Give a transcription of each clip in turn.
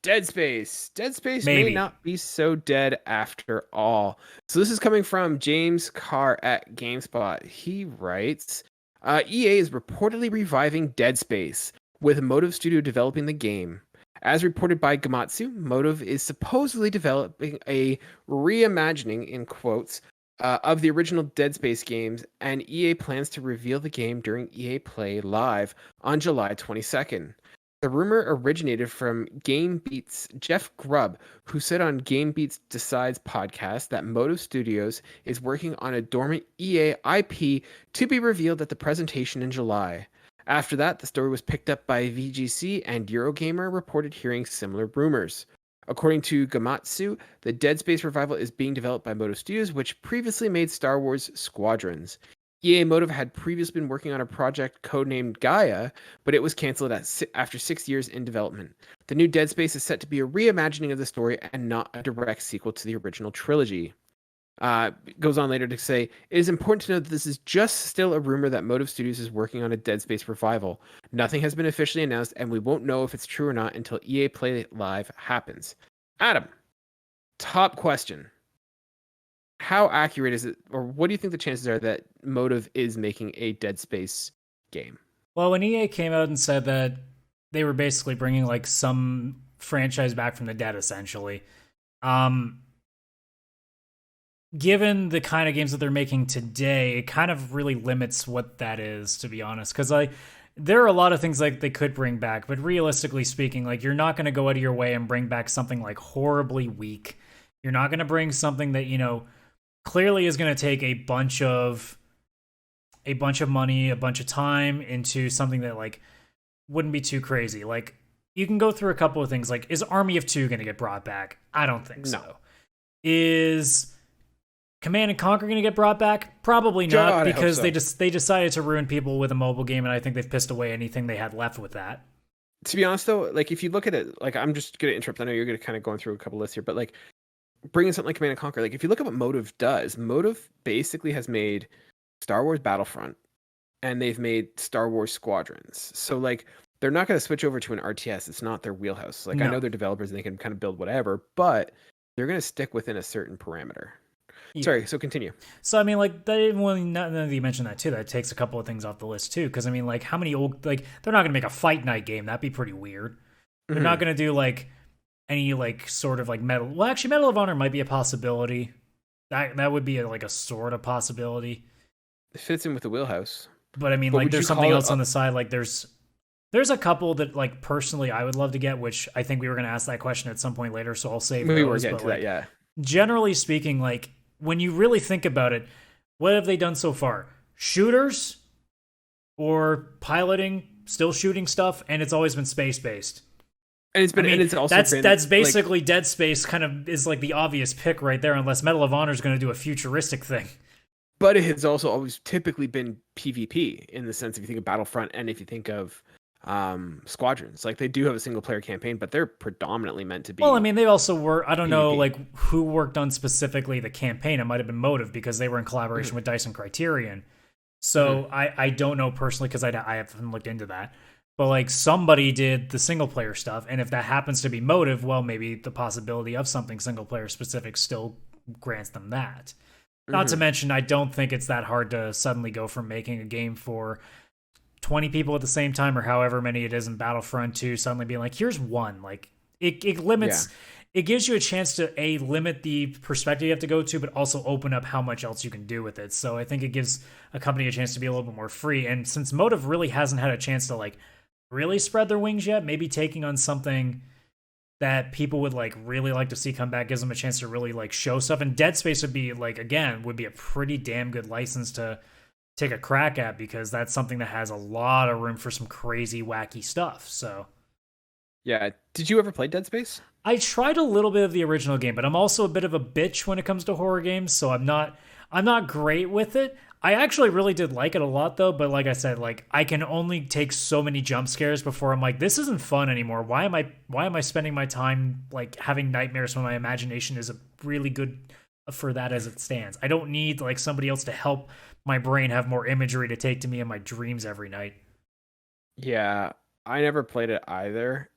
Dead Space. Dead Space may Maybe. not be so dead after all. So this is coming from James Carr at GameSpot. He writes, EA is reportedly reviving Dead Space, with Motive Studio developing the game. As reported by Gamatsu, Motive is supposedly developing a reimagining, in quotes, of the original Dead Space games, and EA plans to reveal the game during EA Play Live on July 22nd. The rumor originated from GameBeat's Jeff Grubb, who said on GameBeats Decides podcast that Motive Studios is working on a dormant EA IP to be revealed at the presentation in July. After that, the story was picked up by VGC, and Eurogamer reported hearing similar rumors. According to Gamatsu, the Dead Space revival is being developed by Motive Studios, which previously made Star Wars Squadrons. EA Motive had previously been working on a project codenamed Gaia, but it was canceled after 6 years in development. The new Dead Space is set to be a reimagining of the story and not a direct sequel to the original trilogy. Goes on later to say, it is important to note that this is just still a rumor that Motive Studios is working on a Dead Space revival. Nothing has been officially announced, and we won't know if it's true or not until EA Play Live happens. Adam, top question. How accurate is it, or what do you think the chances are that Motive is making a Dead Space game? Well, when EA came out and said that they were basically bringing like some franchise back from the dead, essentially, given the kind of games that they're making today, it kind of really limits what that is, to be honest. Because like, there are a lot of things like they could bring back, but realistically speaking, like you're not going to go out of your way and bring back something like horribly weak. You're not going to bring something that clearly is going to take a bunch of money, a bunch of time into something that like wouldn't be too crazy. Like you can go through a couple of things. Like, is Army of Two going to get brought back? I don't think so. Is Command and Conquer going to get brought back? Probably not, God, because so. they decided to ruin people with a mobile game, and I think they've pissed away anything they had left with that. To be honest, though, like if you look at it, like I'm just gonna interrupt. I know you're gonna kind of going through a couple lists here, but like bringing something like Command and Conquer, like if you look at what Motive does, Motive basically has made Star Wars Battlefront, and they've made Star Wars Squadrons. So like they're not going to switch over to an RTS. It's not their wheelhouse. Like No. I know they're developers and they can kind of build whatever, but they're going to stick within a certain parameter. Yeah. Sorry, so continue. So I mean, like, none of you mentioned that too. That takes a couple of things off the list too, because I mean, like, how many old they're not going to make a Fight Night game. That'd be pretty weird. They're not going to do like any like sort of like Medal. Well, actually, Medal of Honor might be a possibility. That would be like a sort of possibility. It fits in with the wheelhouse. But I mean, like, there's something else on the side. Like, there's a couple that like personally I would love to get, which I think we were going to ask that question at some point later. So I'll save we those. were getting to that, yeah. Generally speaking, like when you really think about it, what have they done so far? Shooters or piloting, still shooting stuff, and it's always been space based. And it's been, and it's also that's basically like, Dead Space kind of is like the obvious pick right there, unless Medal of Honor is going to do a futuristic thing. But it has also always typically been PvP in the sense if you think of Battlefront and if you think of Squadrons. Like they do have a single player campaign, but they're predominantly meant to be. Well, I mean, they also were, I don't know, like who worked on specifically the campaign. It might have been Motive because they were in collaboration with DICE and Criterion. So I don't know personally because I haven't looked into that. But like somebody did the single player stuff. And if that happens to be Motive, well, maybe the possibility of something single player specific still grants them that. Not to mention, I don't think it's that hard to suddenly go from making a game for 20 people at the same time, or however many it is in Battlefront, to suddenly being like, here's one. Like, it limits, it gives you a chance to, limit the perspective you have to go to, but also open up how much else you can do with it. So I think it gives a company a chance to be a little bit more free. And since Motive really hasn't had a chance to, like, really spread their wings yet, maybe taking on something that people would like really like to see come back gives them a chance to really like show stuff. And Dead Space would be like, again, would be a pretty damn good license to take a crack at, because that's something that has a lot of room for some crazy wacky stuff. So yeah, did you ever play Dead Space? I tried a little bit of the original game, but I'm also a bit of a bitch when it comes to horror games, so I'm not great with it. I actually really did like it a lot though, but like I said, like I can only take so many jump scares before I'm like, this isn't fun anymore. Why am I spending my time like having nightmares when my imagination is really good for that as it stands? I don't need like somebody else to help my brain have more imagery to take to me in my dreams every night. Yeah, I never played it either.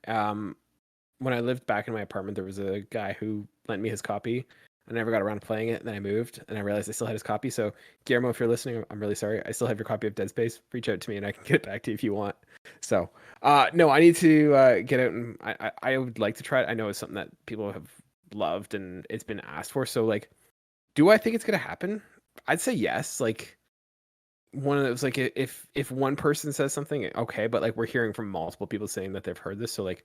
when I lived back in my apartment, there was a guy who lent me his copy. I never got around to playing it, and then I moved, and I realized I still had his copy. So, Guillermo, if you're listening, I'm really sorry. I still have your copy of Dead Space. Reach out to me, and I can get it back to you if you want. So, no, I need to get out, and I would like to try it. I know it's something that people have loved, and it's been asked for. So, like, do I think it's gonna happen? I'd say yes. Like, one of those, like, if one person says something, okay, but like we're hearing from multiple people saying that they've heard this. So, like,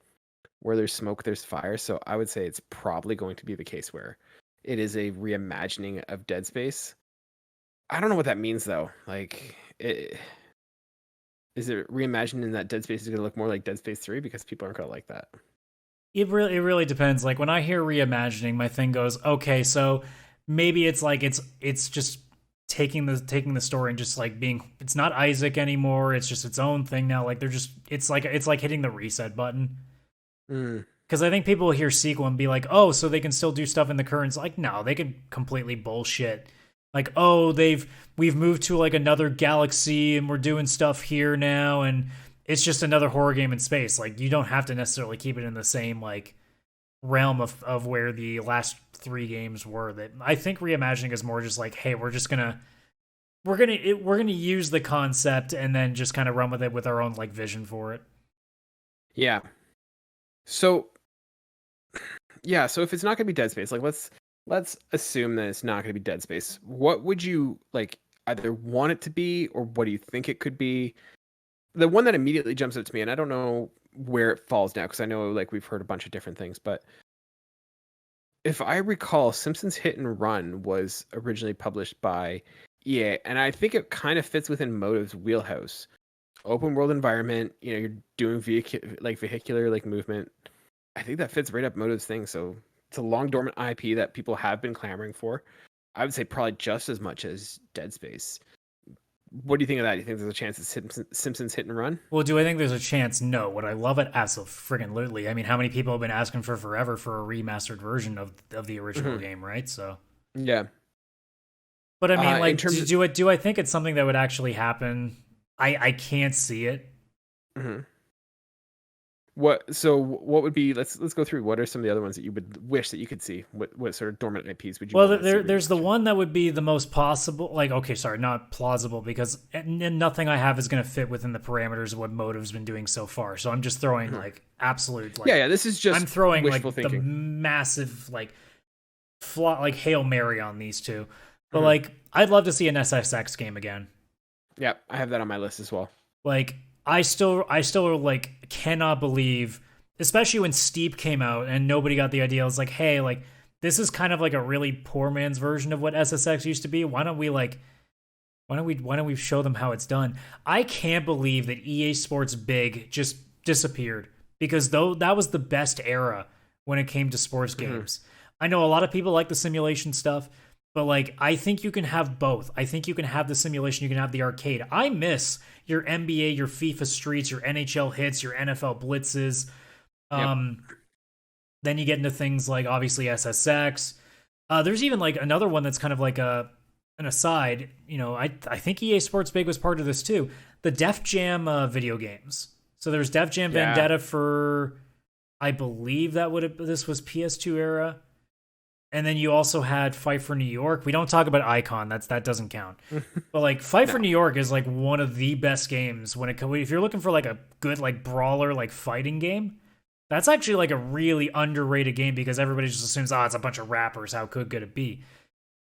where there's smoke, there's fire. So I would say it's probably going to be the case where it is a reimagining of Dead Space. I don't know what that means though. Like, is it reimagining that Dead Space is going to look more like Dead Space 3 because people aren't going to like that? It really depends. Like when I hear reimagining, my thing goes, okay, so maybe it's like it's just taking the story and just like being, it's not Isaac anymore. It's just its own thing now. Like they're just, it's like hitting the reset button. Because I think people will hear sequel and be like, oh, so they can still do stuff in the current. It's like, no, they could completely bullshit. Like, oh, we've moved to like another galaxy and we're doing stuff here now, and it's just another horror game in space. Like, you don't have to necessarily keep it in the same like realm of where the last 3 games were. That I think reimagining is more just like, hey, we're gonna use the concept and then just kind of run with it with our own like vision for it. Yeah. So if it's not going to be Dead Space, like let's assume that it's not going to be Dead Space. What would you like either want it to be, or what do you think it could be? The one that immediately jumps out to me, and I don't know where it falls now because I know like we've heard a bunch of different things, but if I recall, Simpsons Hit and Run was originally published by EA, and I think it kind of fits within Motive's wheelhouse. Open world environment, you're doing vehicular like movement. I think that fits right up Motive's thing. So it's a long dormant IP that people have been clamoring for. I would say probably just as much as Dead Space. What do you think of that? Do you think there's a chance that Simpsons Hit and Run? Well, do I think there's a chance? No. Would I love it? Absolutely. I mean, how many people have been asking for forever for a remastered version of the original game, right? So yeah. But I mean, like, do I think it's something that would actually happen? I can't see it. Mm-hmm. What would be, let's go through, what are some of the other ones that you would wish that you could see? What sort of dormant IPs would you Well, there's the one that would be the most possible, like, okay, sorry, not plausible, because nothing I have is going to fit within the parameters of what Motive's been doing so far. So I'm just throwing like absolute, like, this is just I'm throwing like thinking. The massive like Hail Mary on these two. But like, I'd love to see an SSX game again. Yeah, I have that on my list as well. Like, I still like cannot believe, especially when Steep came out and nobody got the idea. I was like, hey, like, this is kind of like a really poor man's version of what SSX used to be. Why don't we show them how it's done? I can't believe that EA Sports Big just disappeared, because though that was the best era when it came to sports games. I know a lot of people like the simulation stuff, but like, I think you can have both. I think you can have the simulation, you can have the arcade. I miss your NBA, your FIFA Streets, your NHL Hits, your NFL Blitzes. Then you get into things like, obviously, SSX. There's even like another one that's kind of like an aside. I think EA Sports Big was part of this too. The Def Jam video games. So there's Def Jam Vendetta for, I believe this was PS2 era. And then you also had Fight for New York. We don't talk about Icon. That doesn't count. But like, Fight for New York is like one of the best games when it comes. If you're looking for like a good like brawler like fighting game, that's actually like a really underrated game, because everybody just assumes, it's a bunch of rappers. How good could it be,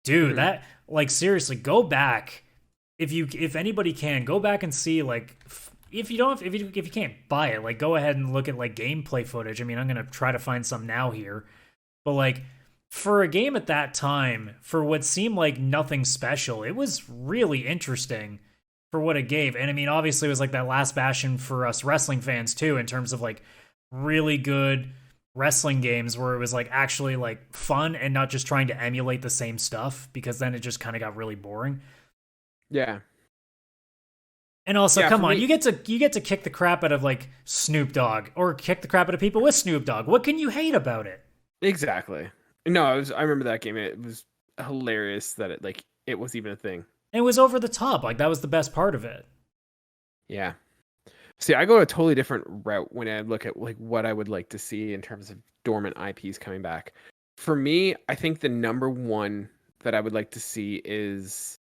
dude? That, like, seriously, go back if anybody can go back and see, like, if you can't buy it, like, go ahead and look at like gameplay footage. I mean, I'm gonna try to find some now here, but like, for a game at that time, for what seemed like nothing special, it was really interesting for what it gave. And I mean, obviously, it was like that last bastion for us wrestling fans too, in terms of like really good wrestling games where it was like actually like fun and not just trying to emulate the same stuff, because then it just kind of got really boring. Yeah. And also, come on, you get to kick the crap out of like Snoop Dogg, or kick the crap out of people with Snoop Dogg. What can you hate about it? Exactly. No, I remember that game. It was hilarious that it was even a thing. And it was over the top. Like, that was the best part of it. Yeah. See, I go a totally different route when I look at like what I would like to see in terms of dormant IPs coming back. For me, I think the number one that I would like to see is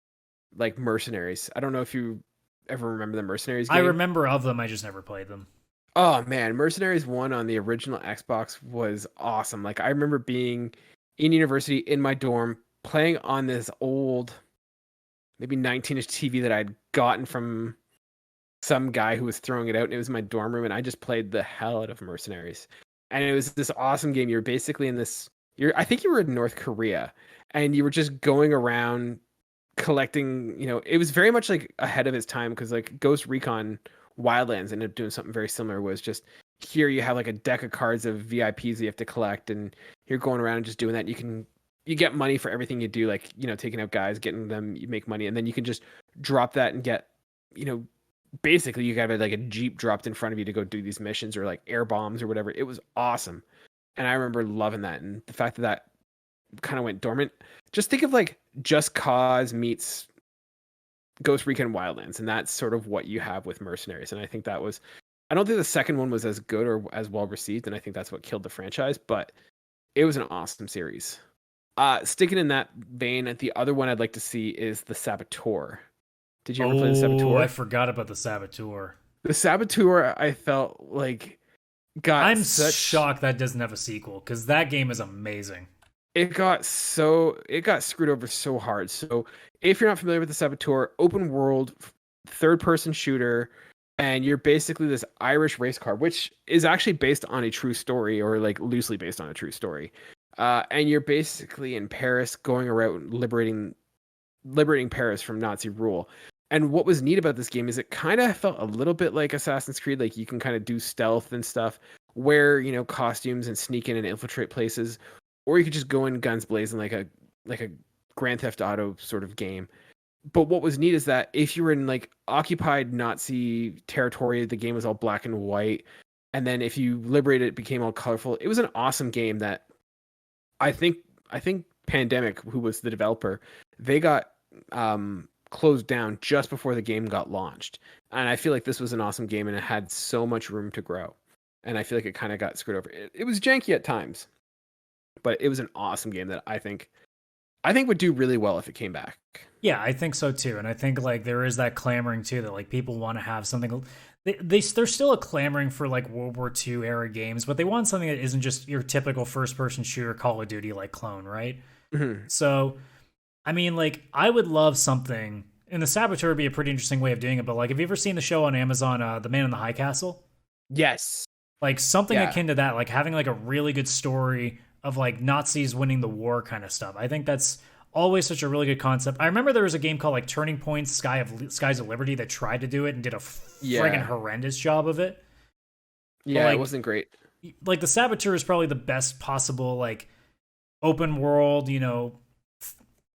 like Mercenaries. I don't know if you ever remember the Mercenaries I game. remember of them, I just never played them. Oh man, Mercenaries 1 on the original Xbox was awesome. Like I remember being in university in my dorm playing on this old maybe 19-inch TV that I'd gotten from some guy who was throwing it out, and it was in my dorm room, and I just played the hell out of Mercenaries. And it was this awesome game. You're basically in this I think you were in North Korea, and you were just going around collecting, it was very much like ahead of its time because like Ghost Recon Wildlands ended up doing something very similar. Was just here you have like a deck of cards of VIPs that you have to collect, and you're going around and just doing that. You get money for everything you do, like taking out guys, getting them, you make money, and then you can just drop that and get, basically you got like a Jeep dropped in front of you to go do these missions or like air bombs or whatever. It was awesome, and I remember loving that, and the fact that kind of went dormant. Just think of like Just Cause meets Ghost Recon Wildlands, and that's sort of what you have with Mercenaries. And I think I don't think the second one was as good or as well received, and I think that's what killed the franchise, but it was an awesome series. Sticking in that vein, the other one I'd like to see is the Saboteur. Did you ever play the Saboteur? I forgot about the Saboteur. The Saboteur, I felt like I'm shocked that doesn't have a sequel, because that game is amazing. It got screwed over so hard. So if you're not familiar with the Saboteur, open world, third person shooter, and you're basically this Irish race car, which is actually based on a true story, or like loosely based on a true story. And you're basically in Paris going around liberating Paris from Nazi rule. And what was neat about this game is it kind of felt a little bit like Assassin's Creed. Like you can kind of do stealth and stuff, wear costumes and sneak in and infiltrate places, or you could just go in guns blazing like a Grand Theft Auto sort of game. But what was neat is that if you were in like occupied Nazi territory, the game was all black and white, and then if you liberated it became all colorful. It was an awesome game that I think Pandemic, who was the developer, they got closed down just before the game got launched. And I feel like this was an awesome game, and it had so much room to grow. And I feel like it kind of got screwed over. It was janky at times, but it was an awesome game that I think would do really well if it came back. Yeah, I think so too. And I think like there is that clamoring too, that like people want to have something. They're still a clamoring for like World War II era games, but they want something that isn't just your typical first person shooter Call of Duty like clone, right? Mm-hmm. So, I mean, like I would love something, and the Saboteur would be a pretty interesting way of doing it. But like, have you ever seen the show on Amazon, The Man in the High Castle? Yes. Like something akin to that, like having like a really good story of like Nazis winning the war kind of stuff. I think that's always such a really good concept. I remember there was a game called like Turning Point Skies of Liberty that tried to do it and did a friggin' horrendous job of it. Yeah, like, it wasn't great. Like the Saboteur is probably the best possible like open world,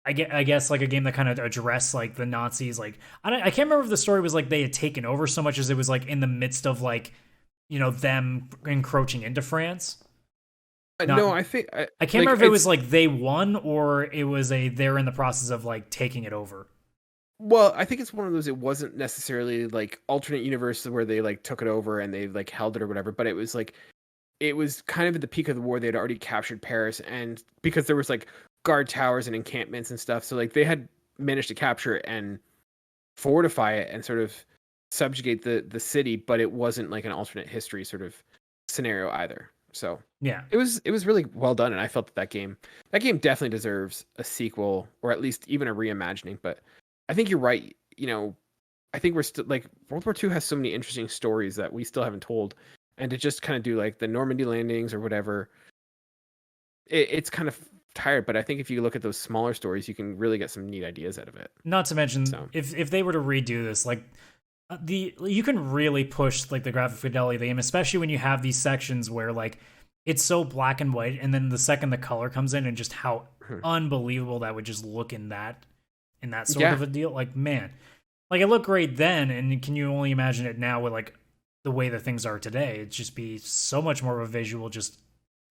I guess like a game that kind of addressed like the Nazis. Like I can't remember if the story was like they had taken over so much as it was like in the midst of like them encroaching into France. No, I think I can't remember if it was like they won or it was they're in the process of like taking it over. Well, I think it's one of those. It wasn't necessarily like alternate universe where they like took it over and they like held it or whatever, but it was kind of at the peak of the war. They had already captured Paris, and because there was like guard towers and encampments and stuff, so like they had managed to capture it and fortify it and sort of subjugate the city, but it wasn't like an alternate history sort of scenario either. So yeah, it was really well done, and I felt that game definitely deserves a sequel or at least even a reimagining. But I think you're right. I think we're still like World War II has so many interesting stories that we still haven't told, and to just kind of do like the Normandy landings or whatever, it's kind of tired. But I think if you look at those smaller stories, you can really get some neat ideas out of it. Not to mention if they were to redo this, like you can really push like the graphic fidelity of the game, especially when you have these sections where like it's so black and white, and then the second the color comes in, and just how unbelievable that would just look in that sort of a deal. Like man, like it looked great then, and can you only imagine it now with like the way that things are today? It'd just be so much more of a visual, just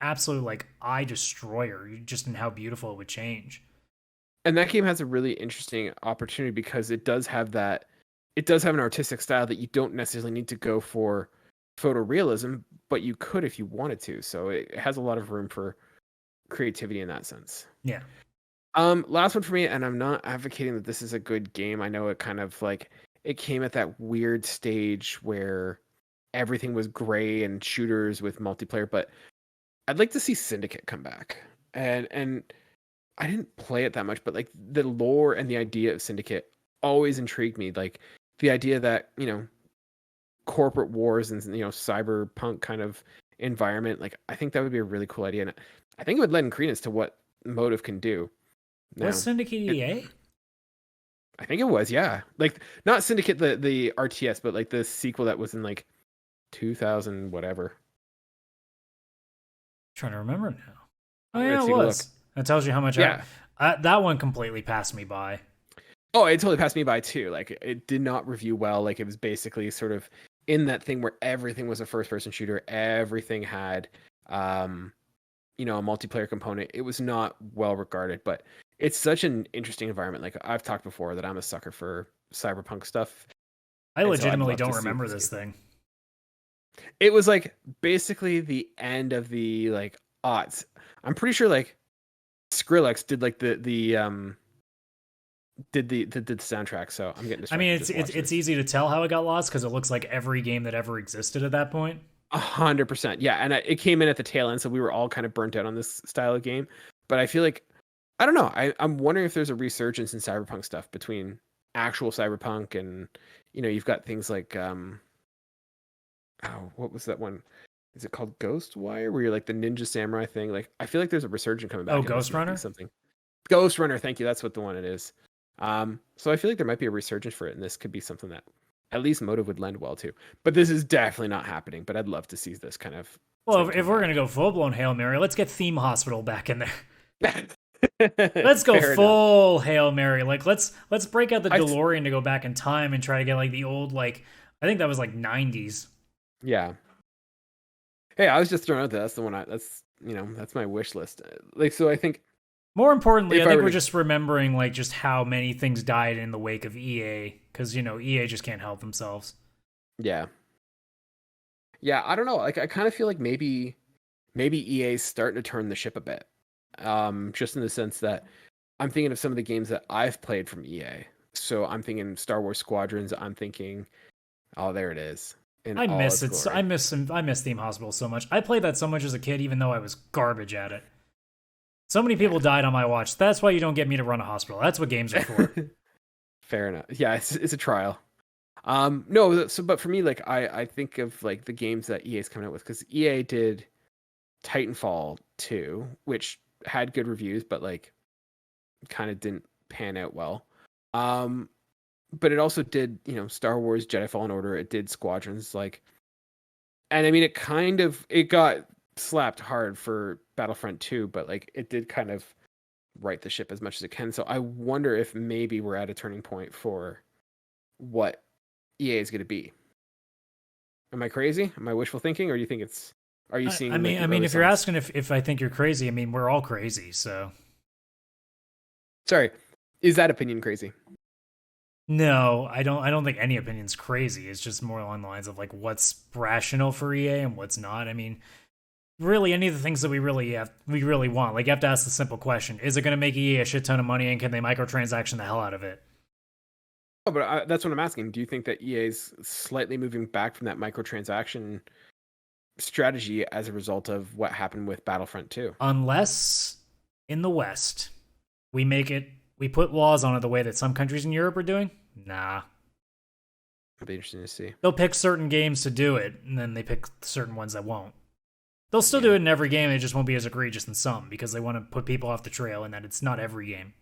absolute like eye destroyer, just in how beautiful it would change. And that game has a really interesting opportunity because it does have that it does have an artistic style that you don't necessarily need to go for photorealism, but you could if you wanted to. So it has a lot of room for creativity in that sense. Yeah. Last one for me, and I'm not advocating that this is a good game. I know it kind of like it came at that weird stage where everything was gray and shooters with multiplayer, but I'd like to see Syndicate come back. And I didn't play it that much, but like the lore and the idea of Syndicate always intrigued me. Like the idea that, corporate wars and, cyberpunk kind of environment, like I think that would be a really cool idea. And I think it would lend credence to what Motive can do. Now, was Syndicate EA? I think it was, yeah. Like not Syndicate the RTS, but like the sequel that was in like 2000 whatever. Trying to remember now. Oh yeah, it was. That tells you how much. Yeah, that one completely passed me by. Oh, it totally passed me by too. Like it did not review well. Like it was basically sort of in that thing where everything was a first-person shooter. Everything had, a multiplayer component. It was not well regarded, but it's such an interesting environment. Like I've talked before that I'm a sucker for cyberpunk stuff. I legitimately don't remember this thing. It was like basically the end of the like aughts. I'm pretty sure like Skrillex did like the soundtrack, so I'm getting distracted. I mean, it's easy to tell how it got lost because it looks like every game that ever existed at that point. 100%, yeah. And it came in at the tail end, so we were all kind of burnt out on this style of game. But I feel like I don't know. I'm wondering if there's a resurgence in cyberpunk stuff between actual cyberpunk and you've got things like what was that one? Is it called Ghostwire, where you're like the ninja samurai thing? Like I feel like there's a resurgence coming back. Oh, Ghost Runner? Something. Ghost Runner, thank you. That's what the one it is. So I feel like there might be a resurgence for it, and this could be something that at least Motive would lend well to. But this is definitely not happening. But I'd love to see this kind of. Well, if we're gonna go full blown Hail Mary, let's get Theme Hospital back in there. Let's go full Hail Mary. Like let's break out the DeLorean to go back in time and try to get like the old I think that was like 90s. Yeah. Hey, I was just throwing out that's the one. That's my wish list. Like so, I think. More importantly, I think we're just remembering like just how many things died in the wake of EA because EA just can't help themselves. Yeah. Yeah, I don't know. Like I kind of feel like maybe EA's starting to turn the ship a bit. Just in the sense that I'm thinking of some of the games that I've played from EA. So I'm thinking Star Wars Squadrons. I'm thinking, oh, there it is. I miss it. I miss Theme Hospital so much. I played that so much as a kid, even though I was garbage at it. So many people died on my watch. That's why you don't get me to run a hospital. That's what games are for. Fair enough. Yeah, it's a trial. No, but for me, like I think of like the games that EA's coming out with, because EA did Titanfall 2, which had good reviews, but like kind of didn't pan out well. But it also did, Star Wars Jedi Fallen Order. It did Squadrons, and I mean, it got slapped hard for Battlefront 2, but like it did kind of right the ship as much as it can. So I wonder if maybe we're at a turning point for what EA is going to be. Am I crazy? Am I wishful thinking, or do you think it's? Are you seeing? I mean, if you're asking if I think you're crazy, I mean, we're all crazy. So, sorry, is that opinion crazy? No, I don't think any opinion's crazy. It's just more along the lines of like what's rational for EA and what's not. I mean, really, any of the things that we really want, like you have to ask the simple question: is it going to make EA a shit ton of money, and can they microtransaction the hell out of it? Oh, but that's what I'm asking. Do you think that EA's slightly moving back from that microtransaction strategy as a result of what happened with Battlefront 2? Unless in the West we put laws on it the way that some countries in Europe are doing. Nah. It'll be interesting to see. They'll pick certain games to do it, and then they pick certain ones that won't. They'll still do it in every game, it just won't be as egregious in some, because they want to put people off the trail and that it's not every game.